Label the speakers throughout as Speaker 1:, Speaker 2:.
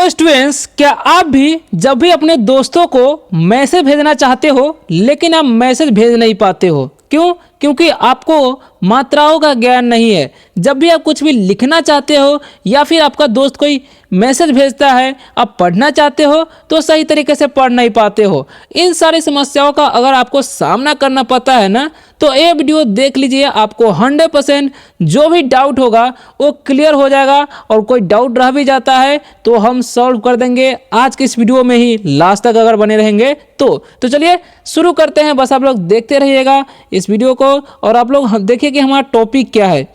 Speaker 1: तो स्टूडेंट्स, क्या आप भी जब भी अपने दोस्तों को मैसेज भेजना चाहते हो लेकिन आप मैसेज भेज नहीं पाते हो? क्यों? क्योंकि आपको मात्राओं का ज्ञान नहीं है। जब भी आप कुछ भी लिखना चाहते हो या फिर आपका दोस्त कोई मैसेज भेजता है, आप पढ़ना चाहते हो तो सही तरीके से पढ़ नहीं पाते हो। इन सारी समस्याओं का अगर आपको सामना करना पता है ना, तो ये वीडियो देख लीजिए। आपको 100% जो भी डाउट होगा वो क्लियर हो जाएगा, और कोई डाउट रह भी जाता है तो हम सॉल्व कर देंगे आज के इस वीडियो में ही, लास्ट तक अगर बने रहेंगे तो चलिए शुरू करते हैं। बस आप लोग देखते रहिएगा इस वीडियो को, और आप लोग देखिए कि हमारा टॉपिक क्या है।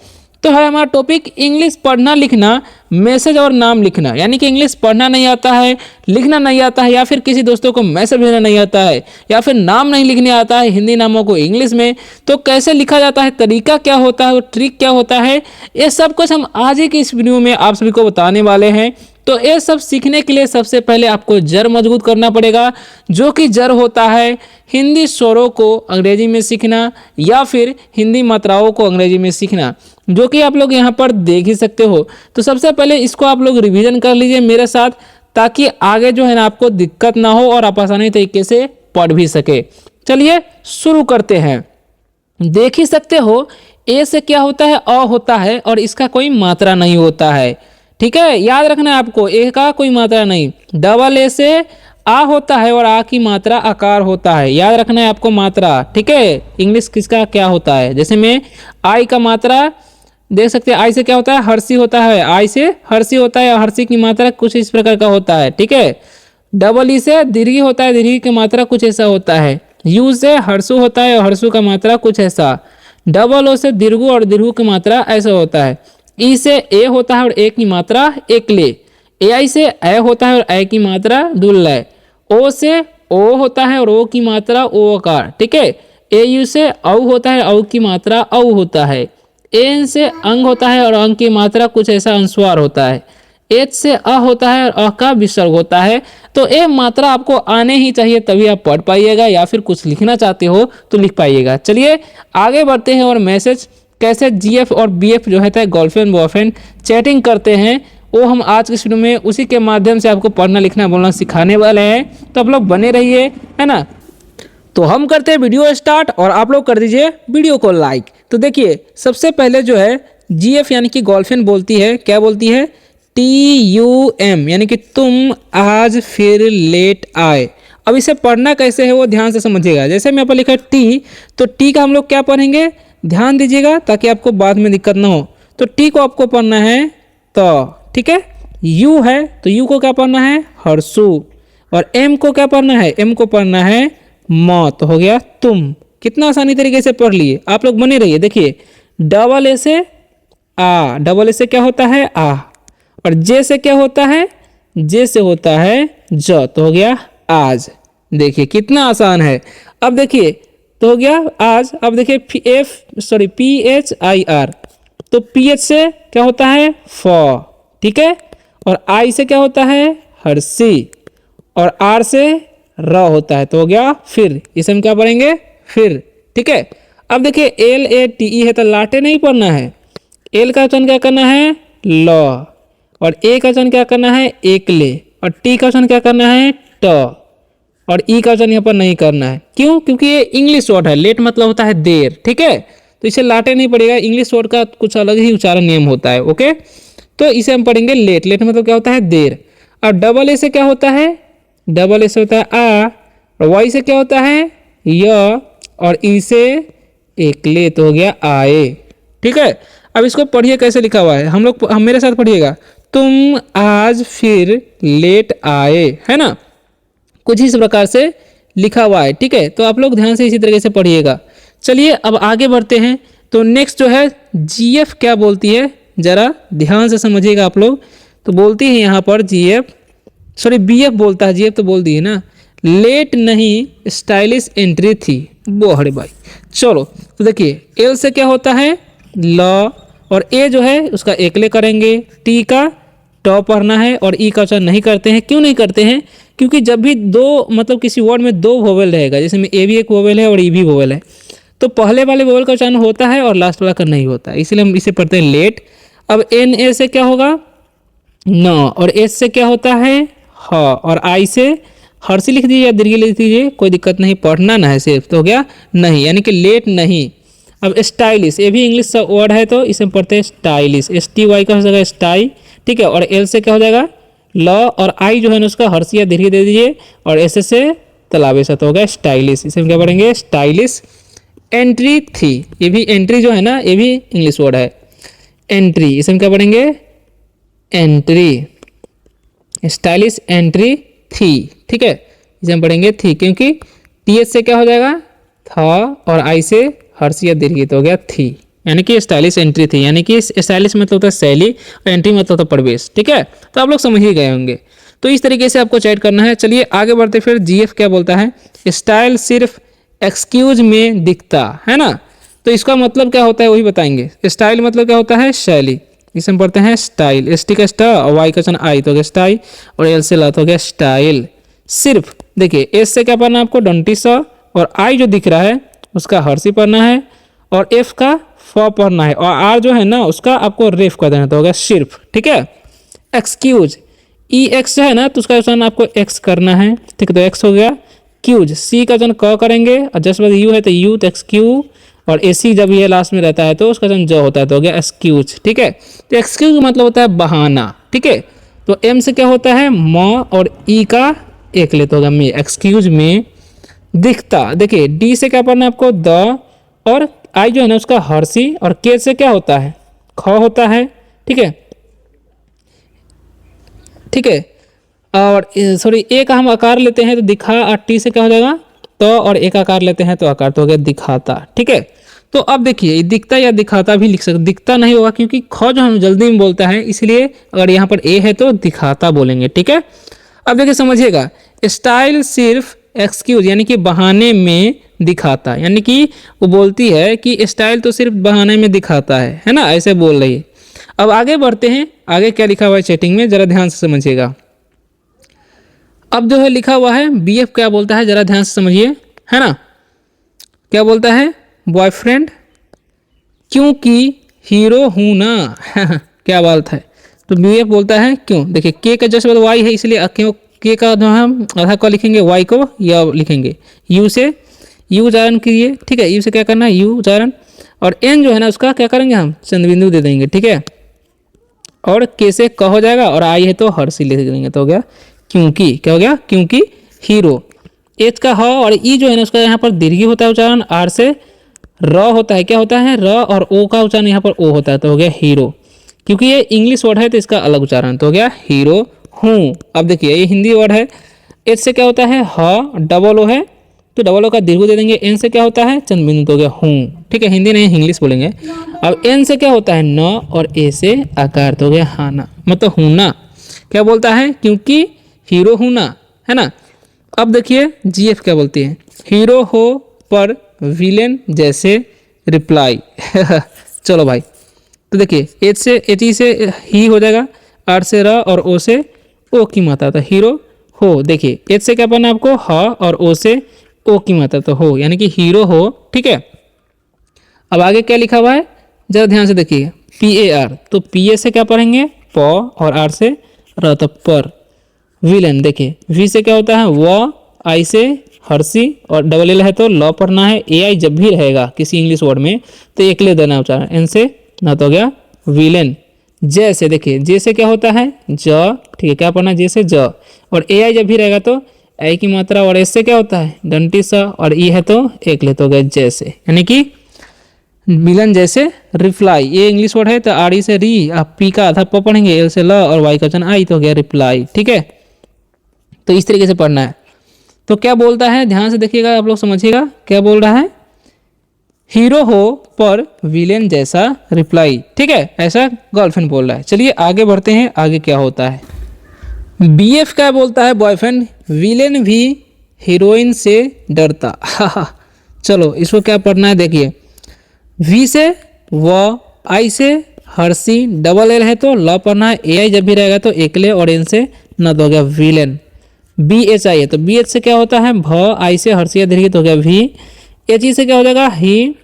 Speaker 1: तो है हमारा टॉपिक इंग्लिश पढ़ना लिखना, मैसेज और नाम लिखना। यानी कि इंग्लिश पढ़ना नहीं आता है, लिखना नहीं आता है, या फिर किसी दोस्तों को मैसेज भेजना नहीं आता है, या फिर नाम नहीं लिखने आता है हिंदी नामों को इंग्लिश में, तो कैसे लिखा जाता है, तरीका क्या होता है, वो ट्रिक क्या होता है, ये सब कुछ हम आज ही की इस वीडियो में आप सभी को बताने वाले हैं। तो ये सब सीखने के लिए सबसे पहले आपको जड़ मजबूत करना पड़ेगा, जो कि जड़ होता है हिंदी स्वरों को अंग्रेजी में सीखना या फिर हिंदी मात्राओं को अंग्रेजी में सीखना, जो कि आप लोग यहाँ पर देख ही सकते हो। तो सबसे पहले इसको आप लोग रिवीजन कर लीजिए मेरे साथ, ताकि आगे जो है ना आपको दिक्कत ना हो और आप आसानी तरीके से पढ़ भी सके। चलिए शुरू करते हैं। देख ही सकते हो ए से क्या होता है, अ होता है, और इसका कोई मात्रा नहीं होता है। ठीक है, याद रखना है आपको, ए का कोई मात्रा नहीं। डबल ए से आ होता है और आ की मात्रा आकार होता है, याद रखना है आपको मात्रा। ठीक है, इंग्लिश किसका क्या होता है, जैसे में आई का मात्रा देख सकते हैं, आई से क्या होता है, हर्षी होता है, आई से हर्षी होता है, और हर्षी की मात्रा कुछ इस प्रकार का होता है। ठीक है, डबल ई से दीर्घी होता है, दीर्घी की मात्रा कुछ ऐसा होता है। यू से हर्षु होता है और हर्षु का मात्रा कुछ ऐसा। डबल ओ से दीर्घु और दीर्घु की मात्रा ऐसा होता है। ई से ए होता है और ए की मात्रा एकले। ए आई से ए होता है और ए की मात्रा दुल्लय। ओ से ओ होता है और ओ की मात्रा ओकार। ठीक है, ए यू से औ होता है, औ की मात्रा औ होता है। एन से अंग होता है और अंग की मात्रा कुछ ऐसा अनुस्वार होता है। एच से अ होता है और अ का विसर्ग होता है। तो ये मात्रा आपको आने ही चाहिए, तभी आप पढ़ पाइएगा, या फिर कुछ लिखना चाहते हो तो लिख पाइएगा। चलिए आगे बढ़ते हैं, और मैसेज कैसे जीएफ और बीएफ जो है गर्लफ्रेंड बॉयफ्रेंड चैटिंग करते हैं, वो हम आज के शुरू में उसी के माध्यम से आपको पढ़ना लिखना बोलना सिखाने वाले हैं। तो आप लोग बने रहिए, है ना। तो हम करते हैं वीडियो स्टार्ट, और आप लोग कर दीजिए वीडियो को लाइक। तो देखिए सबसे पहले जो है जीएफ यानी कि गर्लफ्रेंड बोलती है, क्या बोलती है, TUM, यानी कि तुम आज फिर लेट आए। अब इसे पढ़ना कैसे है वो ध्यान से समझिएगा। जैसे मैं यहाँ पर लिखा टी, तो टी का हम लोग क्या पढ़ेंगे, ध्यान दीजिएगा ताकि आपको बाद में दिक्कत ना हो। तो टी को आपको पढ़ना है तो, ठीक है। यू है तो यू को क्या पढ़ना है, हर्षु, और एम को क्या पढ़ना है, एम को पढ़ना है म। तो हो गया तुम। कितना आसानी तरीके से पढ़ लिए, आप लोग बने रहिए। देखिए डबल ए से आ, डबल ए से क्या होता है आ, और जे से क्या होता है, जे से होता है ज। तो हो गया आज। देखिए कितना आसान है। अब देखिए तो हो गया आज। अब देखिए PHIR, तो PH से क्या होता है फ, ठीक है, और I से क्या होता है हर्षी, और R से र होता है। तो हो गया फिर, इसे हम क्या पढ़ेंगे फिर। ठीक है, अब देखिए LATE है तो लाटे नहीं पढ़ना है। L का उच्चारण क्या करना है ल, और A का उच्चारण क्या करना है एकले, और T का उच्चारण क्या करना है ट, और ई का उच्चारण यहाँ पर नहीं करना है। क्यों? क्योंकि ये इंग्लिश वर्ड है। लेट मतलब होता है देर। ठीक है, तो इसे लाटे नहीं पड़ेगा। इंग्लिश वर्ड का कुछ अलग ही उच्चारण नियम होता है। ओके, तो इसे हम पढ़ेंगे लेट। लेट मतलब क्या होता है देर। और डबल ए से क्या होता है, डबल ए से होता है आ, और वाई से क्या होता है य, और ई से एकले। तो हो गया आए। ठीक है, अब इसको पढ़िए कैसे लिखा हुआ है। हम मेरे साथ पढ़िएगा, तुम आज फिर लेट आए, है ना, कुछ इस प्रकार से लिखा हुआ है। ठीक है, तो आप लोग ध्यान से इसी तरीके से पढ़िएगा। चलिए अब आगे बढ़ते हैं। तो नेक्स्ट जो है जीएफ क्या बोलती है, जरा ध्यान से समझिएगा आप लोग। तो बोलती है यहाँ पर जीएफ, सॉरी बीएफ बोलता है, जीएफ तो बोल दी है ना, लेट नहीं स्टाइलिश एंट्री थी। वो अरे भाई चलो, तो देखिए एल से क्या होता है ल, और ए जो है उसका एकले करेंगे, टी का ट पढ़ना है, और ई का उच्चारण नहीं करते हैं। क्यों नहीं करते हैं? क्योंकि जब भी दो मतलब किसी वर्ड में दो वोवेल रहेगा, जैसे में ए भी एक वोवेल है और ई भी वोवेल है, तो पहले वाले वोवेल का उच्चारण होता है और लास्ट वाला का नहीं होता है, इसलिए हम इसे पढ़ते हैं लेट। अब एन ए से क्या होगा न, और एस से क्या होता है ह, और आई से हर्षी लिख दीजिए या दीर्घ लिख दीजिए, कोई दिक्कत नहीं, पढ़ना ना है सिर्फ, तो हो गया नहीं, यानी कि लेट नहीं। अब स्टाइलिश, ये भी इंग्लिश वर्ड है तो इसे पढ़ते हैं स्टाइलिश, एस टी वाई का हो जाएगा स्टाई, ठीक है। और एल से क्या हो जाएगा ल, और आई जो है ना उसका हर्षी या दीर्घ दे दीजिए, और एस से तालाबे सा, तो होगा स्टाइलिश, इसे हम क्या पढ़ेंगे स्टाइलिश। एंट्री थी, ये भी एंट्री जो है ना ये भी इंग्लिश वर्ड है, एंट्री, इसे हम क्या पढ़ेंगे एंट्री, स्टाइलिश एंट्री थी, ठीक है, इसे हम पढ़ेंगे थी, क्योंकि टी एच से क्या हो जाएगा था, और आई से हर्ष या दीर्घ, तो हो गया थी, यानी कि स्टाइलिश एंट्री थी, यानी कि स्टाइलिश मतलब होता है शैली और एंट्री मतलब होता है प्रवेश, ठीक है। तो आप लोग समझ ही गए होंगे। तो इस तरीके से आपको चैट करना है। चलिए आगे बढ़ते, फिर जीएफ क्या बोलता है, स्टाइल सिर्फ एक्सक्यूज में दिखता है ना, तो इसका मतलब क्या होता है वही बताएंगे। स्टाइल मतलब क्या होता है शैली, इसे हम पढ़ते हैं स्टाइल, एस टी का स्टा और वाई का आई तो हो गया स्टाइल, और एल से ला तो हो गया स्टाइल। सिर्फ देखिए एस से क्या पढ़ना है आपको डंटी सा, और आई जो दिख रहा है उसका हर्षी पढ़ना है, और एफ का फ पढ़ना है, और आर जो है ना उसका आपको रेफ कर देना, तो हो गया सिर्फ, ठीक है। एक्सक्यूज, ई एक्स जो है ना तो उसका उच्चारण आपको एक्स करना है, ठीक है, तो एक्स हो गया। क्यूज, सी का उच्चारण क करेंगे, और जस्ट बाद यू है तो यू, तो एक्सक्यू, और एसी जब ये लास्ट में रहता है तो उसका उच्चारण जो होता है तो हो गया एक्सक्यूज, ठीक है। तो एक्सक्यूज मतलब होता है बहाना, ठीक है। तो एम से क्या होता है म, और ई का एक ले तो होगा में, एक्सक्यूज में दिखता। देखिए डी से क्या पढ़ना है आपको द, और आई जो है ना उसका हर्षी, और के से क्या होता है ख होता है, ठीक है, ठीक है। और सॉरी ए का हम आकार लेते हैं तो दिखा, और टी से क्या हो जाएगा तो, और एक आकार लेते हैं तो आकार तो हो गया दिखाता, ठीक है। तो अब देखिए दिखता या दिखाता भी लिख सकते, दिखता नहीं होगा क्योंकि ख जो हम जल्दी में बोलता है, इसलिए अगर यहाँ पर ए है तो दिखाता बोलेंगे, ठीक है। अब देखिए समझिएगा, स्टाइल सिर्फ एक्सक्यूज यानी कि बहाने में दिखाता, यानी कि वो बोलती है कि स्टाइल तो सिर्फ बहाने में दिखाता है ना, ऐसे बोल रही है। अब आगे बढ़ते हैं, आगे क्या लिखा हुआ है चैटिंग में जरा ध्यान से समझिएगा। अब जो है लिखा हुआ है बीएफ क्या बोलता है जरा ध्यान से समझिए, है ना, क्या बोलता है बॉयफ्रेंड क्योंकि हीरो हूं ना क्या बात है। तो बीएफ बोलता है क्यों, देखिए के का जस्ट बाद वाई है इसलिए क्यों, के का जो हम आधा को लिखेंगे वाई को या लिखेंगे, यू से यू उच्चारण कीजिए, ठीक है, यू से क्या करना है यू उच्चारण, और एन जो है ना उसका क्या करेंगे हम चंद्रबिंदु दे देंगे, ठीक है, और के से क हो जाएगा, और आई है तो हर्षी लिख देंगे, तो हो गया क्योंकि, क्या हो गया क्योंकि हीरो। एच का ह और ई जो है ना उसका यहाँ पर दीर्घी होता है उच्चारण, आर से र होता है, क्या होता है र, और ओ का उच्चारण यहाँ पर ओ होता है, तो हो गया हीरो। क्योंकि ये इंग्लिश वर्ड है तो इसका अलग उच्चारण, तो हो गया हीरो हूँ। अब देखिए ये हिंदी वर्ड है, एच से क्या होता है ह, डबल ओ है तो डबल ओ का दीर्घ दे देंगे, एन से क्या होता है चंद्रबिंदु, तो हो गया हूँ, ठीक है, हिंदी नहीं इंग्लिश बोलेंगे। अब एन से क्या होता है न, और ए से आकार, तो हो गया हाना, मतलब हूना, क्या बोलता है क्योंकि हीरो हूना, है ना। अब देखिए जीएफ क्या बोलती है, हीरो हो पर विलेन जैसे रिप्लाई चलो भाई, तो देखिए एच से एच ई से ही हो जाएगा, आर से र, और ओ से ओ की मात्रा, तो हीरो हो। देखिए एच से क्या पढ़ना आपको ह, और ओ से ओ की मात्रा, तो हो, यानी कि हीरो हो, ठीक है। अब आगे क्या लिखा हुआ है जरा ध्यान से देखिए, पी ए आर, तो पी ए से क्या पढ़ेंगे प, और आर से र, तो पर। विलन देखिए वी से क्या होता है व, आई से हर्षी, और डबल एल है तो लॉ पढ़ना है, ए आई जब भी रहेगा किसी इंग्लिश वर्ड में तो एक ले देना उच्चारण, एन से ना, तो हो गया विलेन। जे से देखिए जे से क्या होता है ज, ठीक है, क्या पढ़ना जे से ज, और ए आई जब भी रहेगा तो आई की मात्रा, और एस से क्या होता है डंटी सा, और ई है तो एक ले, तो हो गया जैसे, यानी कि विलन जैसे रिप्लाई। ये इंग्लिश वर्ड है तो आर ई से री, आप पी का आधा प पढ़ेंगे, एल से ल, और वाई का वचन आई, तो हो गया रिप्लाई, ठीक है। तो इस तरीके से पढ़ना है। तो क्या बोलता है ध्यान से देखिएगा, आप लोग समझिएगा क्या बोल रहा है, हीरो हो पर विलेन जैसा रिप्लाई, ठीक है, ऐसा गर्लफ्रेंड बोल रहा है। चलिए आगे बढ़ते हैं, आगे क्या होता है। बीएफ क्या बोलता है बॉयफ्रेंड विलेन भी हीरोइन से डरता चलो इसको क्या पढ़ना है देखिए, वी से व, आई से हर्षी, डबल एल है तो ल पढ़ना है, ए आई जब भी रहेगा तो एकले, और एन से न, तो हो गया विलेन। बी एच आई है तो बी एच से क्या होता है भ, आई से हर्षिया दीर्घ, तो हो गया वी। एच ई से क्या हो जाएगा ही,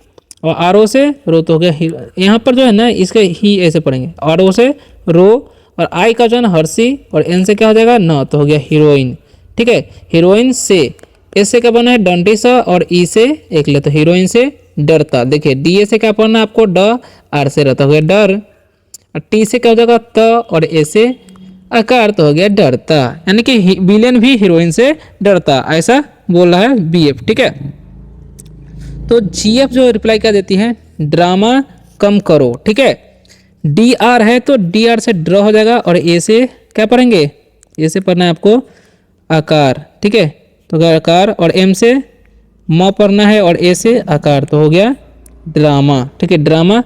Speaker 1: और आर ओ से रो, तो हो गया ही। यहाँ पर जो है ना इसके ही ऐसे पढ़ेंगे, आर ओ से रो, और आई का वचन हर्षी और एन से क्या हो जाएगा न, तो हो गया हीरोइन। ठीक है, हीरोइन से। एस से क्या बना है डंटी सा, और ई से एक ले तो हीरोइन से डरता। देखिए डी ए से क्या पढ़ना है आपको ड, आर से रहता हो गया डर, और टी से क्या हो जाएगा त, और ए से आकार तो हो गया डरता। यानी कि विलेन भी हीरोइन से डरता, ऐसा बोल रहा है बीएफ। ठीक है, तो जीएफ जो रिप्लाई क्या देती है ड्रामा कम करो। ठीक है, डी आर है तो डी आर से ड्र हो जाएगा, और ए से क्या पढ़ेंगे, ए से पढ़ना है आपको आकार। ठीक है, तो आकार, और एम से म पढ़ना है, और ए से आकार तो हो गया ड्रामा। ठीक है, ड्रामा।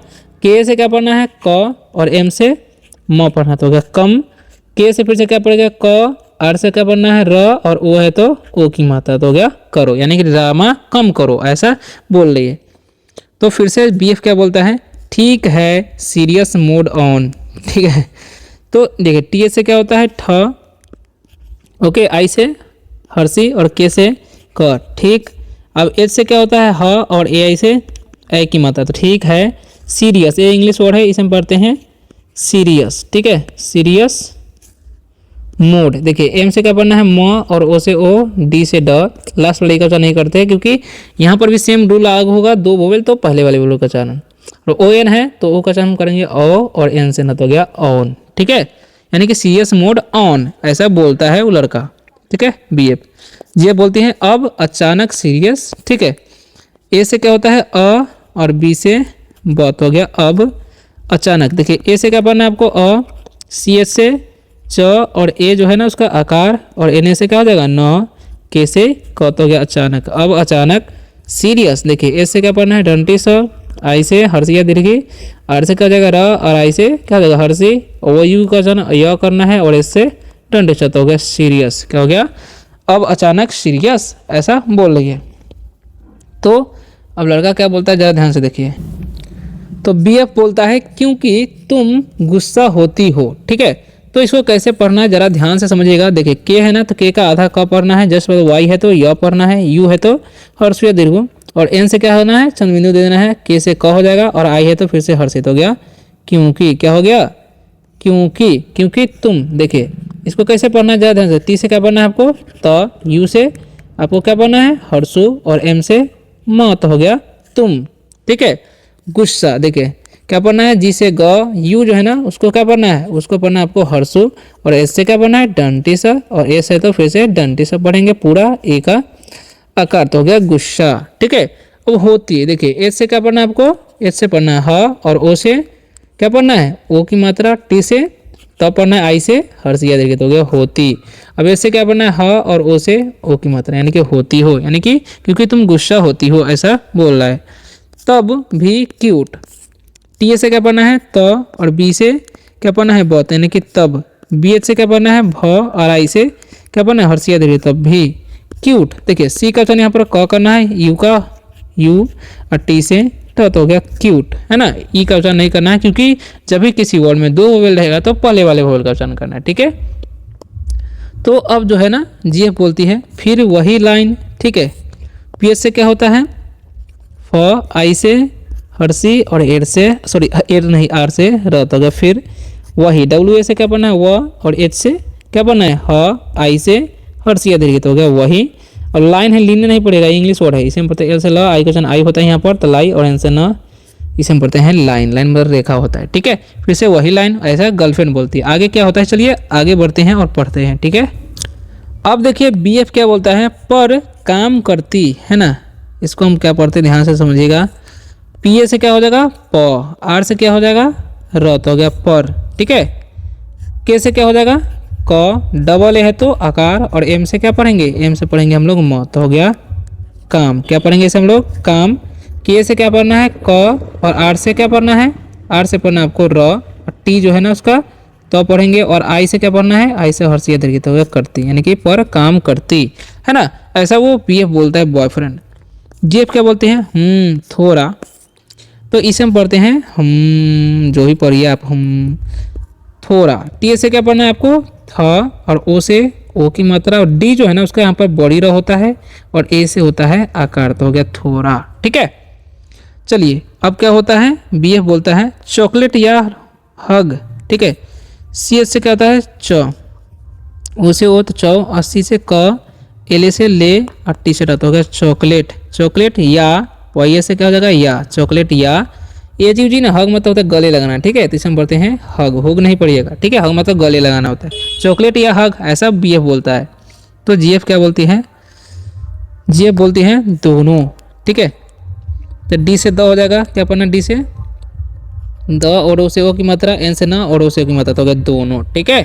Speaker 1: के से क्या पढ़ना है क, और एम से म पढ़ना तो हो गया कम। के से फिर से क्या पड़ेगा क, आर से क्या पढ़ना है र, और ओ है तो ओ की मात्रा तो हो गया करो, यानी कि ड्रामा कम करो, ऐसा बोल रही है। तो फिर से बीएफ क्या बोलता है ठीक है सीरियस मोड ऑन। ठीक है, तो देखिए टी से क्या होता है ठ, ओके, आई से हर्षी और के से क। ठीक, अब एच से क्या होता है ह, और ए आई से ए की मात्रा, तो ठीक है सीरियस, ये इंग्लिश वर्ड है, इसे हम पढ़ते हैं सीरियस। ठीक है, सीरियस मोड। देखिए एम से क्या पढ़ना है म, और ओ से ओ, डी से ड, लास्ट वाले का उच्चारण नहीं करते हैं क्योंकि यहाँ पर भी सेम रूल लागू होगा, दो वोवेल तो पहले वाले वोवेल का उच्चारण, और ओ एन है तो ओ का उच्चारण हम करेंगे ओ, और एन से न तो हो गया ऑन। ठीक है, यानी कि सीरियस मोड ऑन, ऐसा बोलता है वो लड़का। ठीक है, बीएफ। ये बोलती है अब अचानक सीरियस। ठीक है, ए से क्या होता है अ, और बी से ब तो हो गया अब अचानक। देखिए ए से क्या पढ़ना है आपको अ, सी एच से च, और ए जो है ना उसका आकार, और एन से क्या हो जाएगा न, के से क तो हो गया अचानक। अब अचानक सीरियस। देखिए एस से क्या पढ़ना है डंटी स, आई से हर्षिया दीर्घी, आर से क्या हो जाएगा र, और आई से क्या हो जाएगा हर्षी, ओ यू का जन य करना है, और एस से डंटी स तो हो गया सीरियस। क्या हो गया अब अचानक सीरियस, ऐसा बोल रही है। तो अब लड़का क्या बोलता है ज़रा ध्यान से देखिए। तो बीएफ बोलता है क्योंकि तुम गुस्सा होती हो। ठीक है, तो इसको कैसे पढ़ना है जरा ध्यान से समझिएगा। देखिए के है ना, तो के का आधा क पढ़ना है, जस्ट वाई है तो य पढ़ना है, यू है तो हर्षिया दीर्घ, और एन से क्या होना है चंद बिंदु दे देना है, के से क हो जाएगा, और आई है तो फिर से हर्षित हो गया क्योंकि। क्या हो गया क्योंकि तुम। देखिए इसको कैसे पढ़ना है जरा ध्यान से। टी से क्या पढ़ना है आपको त, यू से आपको क्या पढ़ना है हर्षु, और एम से म तो हो गया तुम। ठीक है, गुस्सा। देखिए क्या पढ़ना है जी से ग, यू जो है ना उसको क्या पढ़ना है, उसको पढ़ना है आपको हर्षु, और एस से क्या पढ़ना है डंटी सा, और एस है तो फिर से डंटी सा पढ़ेंगे पूरा, ए का आकार तो हो गया गुस्सा। ठीक है, अब होती है। देखिए एस से क्या पढ़ना है आपको, एस से पढ़ना है ह, और ओ से क्या पढ़ना है ओ की मात्रा, टी से तब पढ़ना है आई से हर्षिया दीर्घ तो हो गया होती। अब एस से क्या पढ़ना है ह, और ओ से ओ की मात्रा, यानी कि होती हो, यानी कि क्योंकि तुम गुस्सा होती हो, ऐसा बोल रहा है। तब भी क्यूट। टी से क्या पढ़ना है त, और बी से क्या पढ़ना है ब, यानी कि तब। बी एच से क्या पढ़ना है भ, और आई से क्या पढ़ना है हर्षिया दीर्घ तब भी क्यूट। देखिए सी का उच्चारण यहाँ पर क करना है, यू का यू, और टी से तो हो गया क्यूट, है ना। ई का उच्चारण नहीं करना है क्योंकि जब भी किसी वर्ड में दो वोवेल रहेगा तो पहले वाले वोवेल का उच्चारण करना है। ठीक है, तो अब जो है ना जीएफ बोलती है फिर वही लाइन। ठीक है, पी से क्या होता है फ, आई से हर्षी, और एर से सॉरी एर नहीं आर से र तो गया फिर वही। डब्ल्यू ए से क्या पढ़ना है व, और एच से क्या पढ़ना है ह, आई से हर्षिया दीर्घ तो हो गया वही। और लाइन है लीन नहीं पड़ेगा, इंग्लिश वर्ड है, इसे हम पढ़ते हैं एल से ल, आई क्वेश्चन आई होता है यहाँ पर तो लाई, और एन से न, इसे हम पढ़ते हैं लाइन। लाइन मतलब रेखा होता है। ठीक है, फिर से वही लाइन, ऐसा गर्लफ्रेंड बोलती है। आगे क्या होता है चलिए आगे बढ़ते हैं और पढ़ते हैं। ठीक है, अब देखिए बीएफ क्या बोलता है पर काम करती है ना, इसको हम क्या पढ़ते ध्यान से समझिएगा। पी ए से क्या हो जाएगा प, आर से क्या हो जाएगा र तो हो गया पर। ठीक है, के से क्या हो जाएगा क, डबल ए है तो आकार, और एम से क्या पढ़ेंगे, एम से पढ़ेंगे हम लोग म तो हो गया काम। क्या पढ़ेंगे इसे हम लोग काम। के से क्या पढ़ना है क, और आर से क्या पढ़ना है, आर से पढ़ना है आपको र, और टी जो है ना उसका तो पढ़ेंगे, और आई से क्या पढ़ना है, आई से हर्षिया दीर्घ तो हो गया करती, यानी कि पर काम करती, है ना। ऐसा वो पीएफ बोलता है बॉयफ्रेंड। जीएफ क्या बोलते हैं थोड़ा, तो इसे हम पढ़ते हैं जो ही पढ़िए आप थोड़ा। टी से क्या पढ़ना है आपको थ, और ओ से ओ की मात्रा, और डी जो है ना उसका यहाँ पर बड़ी र होता है, और ए से होता है आकार तो हो गया थोड़ा। ठीक है, चलिए अब क्या होता है बीएफ बोलता है चॉकलेट या हग। ठीक है, सी एच से क्या होता है च, ओ से ओ तो चौ, और सी से क, एल से ले, और टी से रहता हो गया चॉकलेट, चॉकलेट या, वाई से क्या हो जाएगा या, चॉकलेट या। ये जीव जी ना हग मतलब होता है गले लगाना, ठीक है, तो इसे हम बोलते हैं हग, हुग नहीं पड़िएगा, ठीक है, हग मतलब गले लगाना होता है, चॉकलेट या हग ऐसा बी एफ बोलता है। तो जी एफ क्या बोलती है, जी एफ बोलती है दोनों, ठीक है। तो डी से द हो जाएगा, क्या पढ़ना डी से द, और ओ से ओ की मात्रा, एन से ना, और ओ से ओ की मात्रा, तो हो गया दोनों, ठीक है।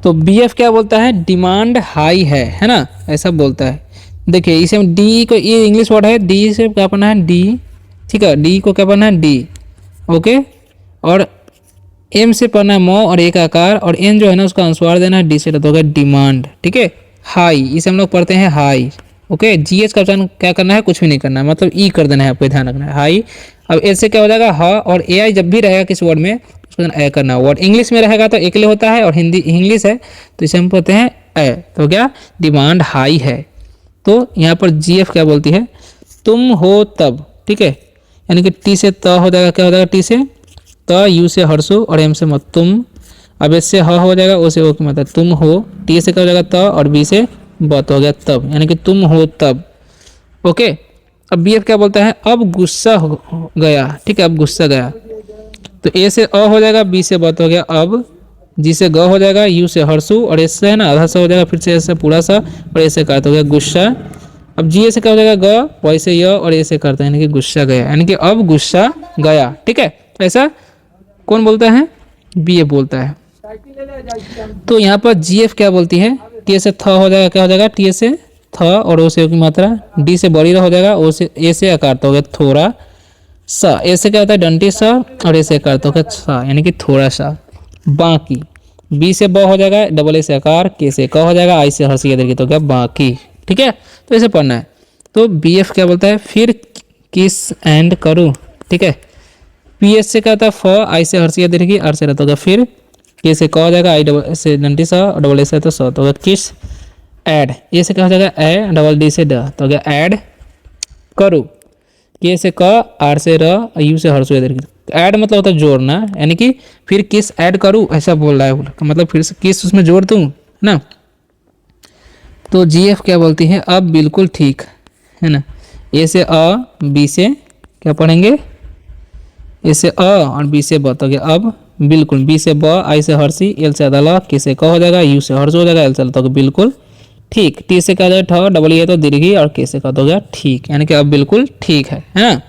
Speaker 1: तो बी एफ क्या बोलता है, डिमांड हाई है ना, ऐसा बोलता है। देखिए इसे हम डी को, ये इंग्लिश वर्ड है, डी से क्या पढ़ना है डी, ठीक है, डी को क्या पढ़ना है डी, ओके। और एम से पढ़ना है मो और एक आकार, और एन जो है ना उसका अनुस्वार देना है, डी से तो होगा डिमांड, ठीक है, हाई, इसे हम लोग पढ़ते हैं हाई, ओके। जी एच का उच्चारण क्या करना है, कुछ भी नहीं करना है, मतलब ई कर देना है, आपको ध्यान रखना है हाई। अब एल से क्या हो जाएगा ह, और ए आई जब भी रहेगा किस वर्ड में उसको ए करना है, वर्ड इंग्लिश में रहेगा तो एकले होता है, और हिंदी इंग्लिश है तो इसे हम पढ़ते हैं ए, तो क्या डिमांड हाई है। तो यहाँ पर जी एफ क्या बोलती है, तुम हो तब, ठीक है, यानी कि टी से त हो जाएगा, क्या हो जाएगा टी से त, यू से हर्षो, और एम से मत तुम, अब एस से ह हो जाएगा, ओ से ओ की मतलब तुम हो, टी से क्या हो जाएगा त, और बी से बत हो गया तब, यानी कि तुम हो तब, ओके। अब बी एफ क्या बोलता है, अब गुस्सा हो गया, ठीक है, अब गुस्सा गया, तो ए से अ हो जाएगा, बी से बत हो गया अब, जी से ग हो जाएगा, यू से हर्षु, और एस से है ना आधा सा हो जाएगा, फिर से एस से पूरा सा, और ए से काट हो गया गुस्सा। अब जी ए से क्या हो जाएगा ग, वाई से य, और ए से करता है यानी कि गुस्सा गया, यानी कि अब गुस्सा गया, ठीक है। ऐसा कौन बोलता है, बी एफ बोलता है। तो यहाँ पर जी एफ क्या बोलती है, टी से थ हो जाएगा, क्या हो जाएगा टी से थ, और ओ से ओ की मात्रा, डी से बड़ी हो जाएगा, ओ से ए से आकार तो हो गया थोड़ा सा, ए से क्या होता है डंटी सा, और ए से आकार तो हो गया सा, यानी कि थोड़ा सा। बाकी बी से ब हो जाएगा, डबल ए से आकार, के से क हो जाएगा, आई से हंसी इधर की तो क्या बाकी, ठीक है। तो ऐसे पढ़ना है। तो बी एफ क्या बोलता है, फिर किस एंड करूँ, ठीक है। पी एस से क्या होता है फ, आई से हर्षिया दीर्घी, आर से रहता होगा फिर, के से क हो जाएगा, आई डबल से डंटी सा, और डबल ए से तो स, तो होगा किस ऐड, ए से क्या हो जाएगा ए, डबल डी से ड, तो हो गया ऐड करूँ, के से क, आर से र, यू से हर्षिया दीर्घी। ऐड मतलब होता है जोड़ना, यानी कि फिर किस ऐड करूँ ऐसा बोल रहा है, मतलब फिर से किस उसमें जोड़ दूँ ना। तो जी एफ क्या बोलती है, अब बिल्कुल ठीक है ना, ए से अ, बी से क्या पढ़ेंगे, ए से अ और बी से ब, तो गया अब बिल्कुल, बी से ब, आई से हर्षी, एल से अदला, के से क हो जाएगा, यू से हर्ष हो जाएगा, एल से तो बिल्कुल ठीक, टी से क्या हो जाएगा ठ, डबल ए तो दीर्घी, और के से का तो हो गया ठीक, यानी कि अब बिल्कुल ठीक है ना।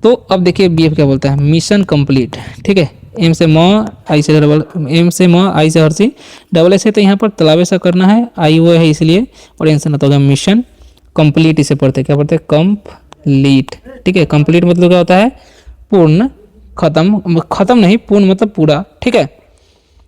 Speaker 1: तो अब देखिए बी एफ क्या बोलता है, मिशन कंप्लीट, ठीक है। एम से म, आई से डबल, एम से म, आई से हर्षी, डबल ए से तो यहाँ पर तालाबे सा करना है, आई वो है इसलिए, और एन से ना तो होगा मिशन कंप्लीट, इसे पढ़ते क्या पढ़ते कंप्लीट, ठीक है। कंप्लीट मतलब क्या होता है पूर्ण, खत्म, खत्म नहीं पूर्ण मतलब पूरा, ठीक है।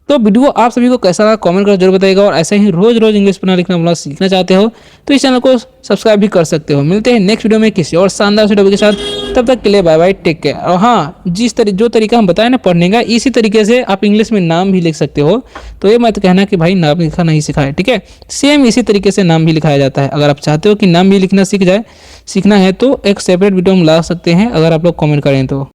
Speaker 1: तो वीडियो आप सभी को कैसा लगा कमेंट कर जरूर बताइएगा, और ऐसे ही रोज रोज इंग्लिश पढ़ना लिखना बोलना सीखना चाहते हो तो इस चैनल को सब्सक्राइब भी कर सकते हो। मिलते हैं नेक्स्ट वीडियो में किसी और शानदार वीडियो के साथ, तब तक के लिए बाय बाय, टेक केयर। और हाँ, जो तरीका हम बताए ना पढ़ने का, इसी तरीके से आप इंग्लिश में नाम भी लिख सकते हो। तो ये मत कहना कि भाई नाम लिखना नहीं सिखाए, ठीक है, सेम इसी तरीके से नाम भी लिखाया जाता है। अगर आप चाहते हो कि नाम भी लिखना सीखना है तो एक सेपरेट वीडियो हम ला सकते हैं, अगर आप लोग कमेंट करें तो।